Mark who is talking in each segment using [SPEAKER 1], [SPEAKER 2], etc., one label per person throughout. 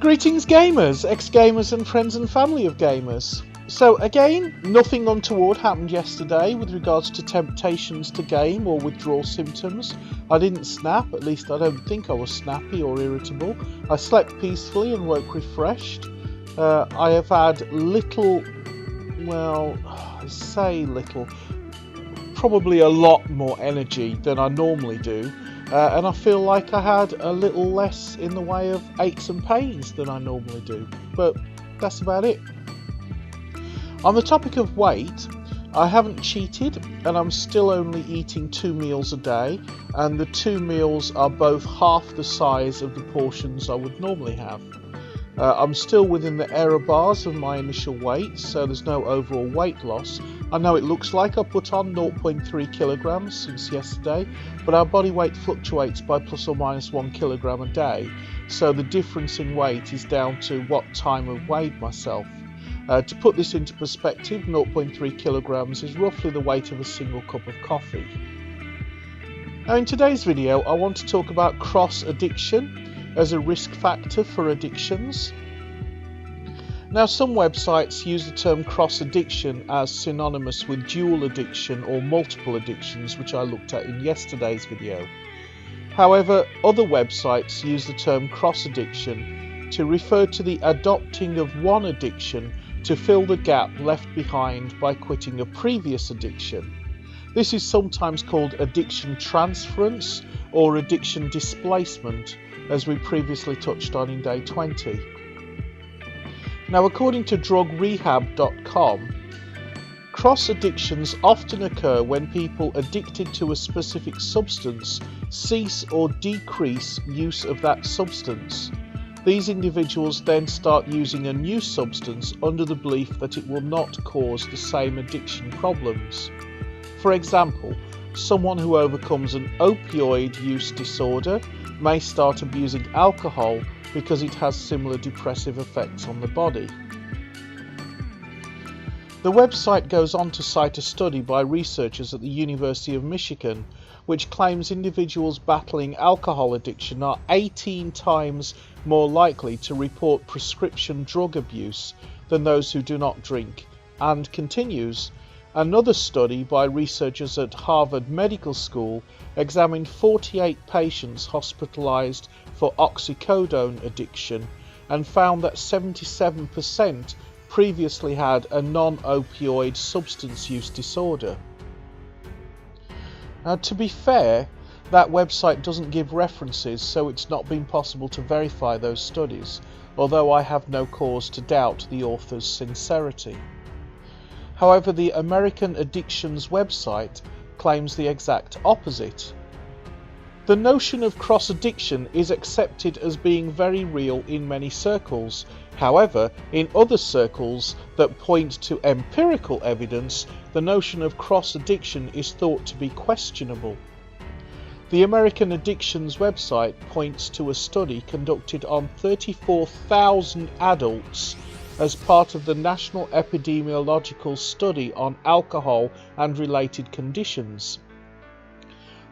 [SPEAKER 1] Greetings gamers, ex-gamers and friends and family of gamers. So again, nothing untoward happened yesterday with regards to temptations to game or withdrawal symptoms. I didn't snap, at least I don't think I was snappy or irritable. I slept peacefully and woke refreshed. I have had little, well, I say little, probably a lot more energy than I normally do. And I feel like I had a little less in the way of aches and pains than I normally do, but that's about it. On the topic of weight, I haven't cheated and I'm still only eating 2 meals a day, and the 2 meals are both half the size of the portions I would normally have. I'm still within the error bars of my initial weight, so there's no overall weight loss. I know it looks like I put on 0.3 kilograms since yesterday, but our body weight fluctuates by plus or minus 1 kilogram a day, so the difference in weight is down to what time I've weighed myself. To put this into perspective, 0.3 kilograms is roughly the weight of a single cup of coffee. Now in today's video, I want to talk about cross-addiction as a risk factor for addictions. Now some websites use the term cross-addiction as synonymous with dual addiction or multiple addictions, which I looked at in yesterday's video. However, other websites use the term cross-addiction to refer to the adopting of one addiction to fill the gap left behind by quitting a previous addiction. This is sometimes called addiction transference or addiction displacement, as we previously touched on in day 20. Now, according to drugrehab.com, cross addictions often occur when people addicted to a specific substance cease or decrease use of that substance. These individuals then start using a new substance under the belief that it will not cause the same addiction problems. For example, someone who overcomes an opioid use disorder may start abusing alcohol because it has similar depressive effects on the body. The website goes on to cite a study by researchers at the University of Michigan, which claims individuals battling alcohol addiction are 18 times more likely to report prescription drug abuse than those who do not drink, and continues, another study by researchers at Harvard Medical School examined 48 patients hospitalized for oxycodone addiction and found that 77% previously had a non-opioid substance use disorder. Now, to be fair, that website doesn't give references, so it's not been possible to verify those studies, although I have no cause to doubt the author's sincerity. However, the American Addictions website claims the exact opposite. The notion of cross-addiction is accepted as being very real in many circles. However, in other circles that point to empirical evidence, the notion of cross-addiction is thought to be questionable. The American Addictions website points to a study conducted on 34,000 adults as part of the National Epidemiological Study on Alcohol and Related Conditions.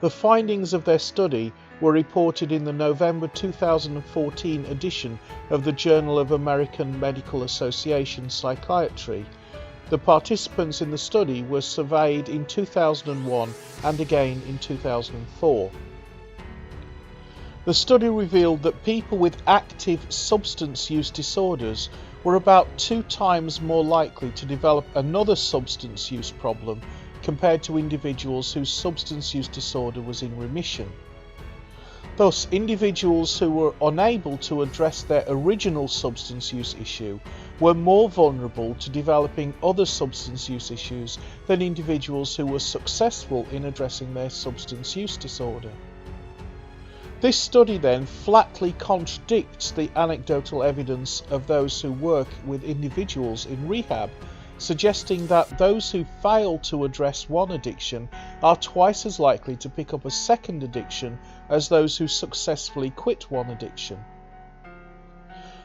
[SPEAKER 1] The findings of their study were reported in the November 2014 edition of the Journal of American Medical Association Psychiatry. The participants in the study were surveyed in 2001 and again in 2004. The study revealed that people with active substance use disorders were about 2 times more likely to develop another substance use problem compared to individuals whose substance use disorder was in remission. Thus, individuals who were unable to address their original substance use issue were more vulnerable to developing other substance use issues than individuals who were successful in addressing their substance use disorder. This study then flatly contradicts the anecdotal evidence of those who work with individuals in rehab, suggesting that those who fail to address one addiction are twice as likely to pick up a second addiction as those who successfully quit one addiction.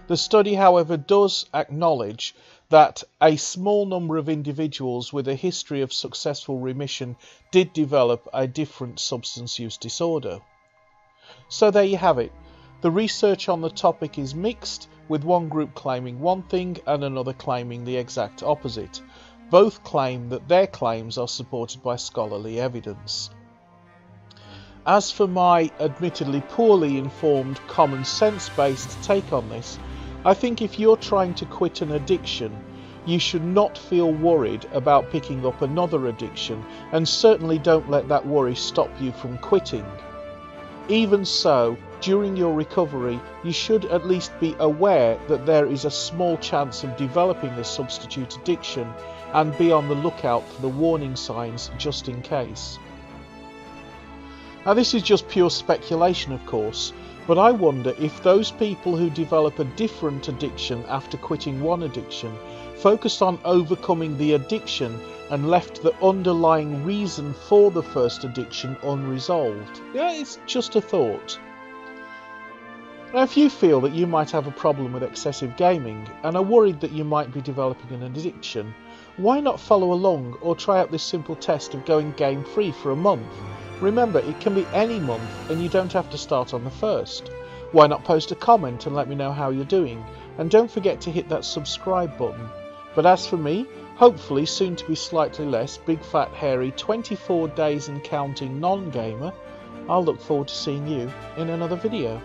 [SPEAKER 1] The study, however, does acknowledge that a small number of individuals with a history of successful remission did develop a different substance use disorder. So there you have it. The research on the topic is mixed, with one group claiming one thing and another claiming the exact opposite. Both claim that their claims are supported by scholarly evidence. As for my admittedly poorly informed, common sense based take on this, I think if you're trying to quit an addiction, you should not feel worried about picking up another addiction, and certainly don't let that worry stop you from quitting. Even so, during your recovery, you should at least be aware that there is a small chance of developing a substitute addiction, and be on the lookout for the warning signs just in case. Now, this is just pure speculation, of course, but I wonder if those people who develop a different addiction after quitting one addiction focused on overcoming the addiction and left the underlying reason for the first addiction unresolved. Yeah, it's just a thought. Now, if you feel that you might have a problem with excessive gaming and are worried that you might be developing an addiction, why not follow along or try out this simple test of going game free for a month? Remember, it can be any month and you don't have to start on the 1st. Why not post a comment and let me know how you're doing? And don't forget to hit that subscribe button. But as for me, hopefully soon to be slightly less big fat hairy 24 days and counting non-gamer, I'll look forward to seeing you in another video.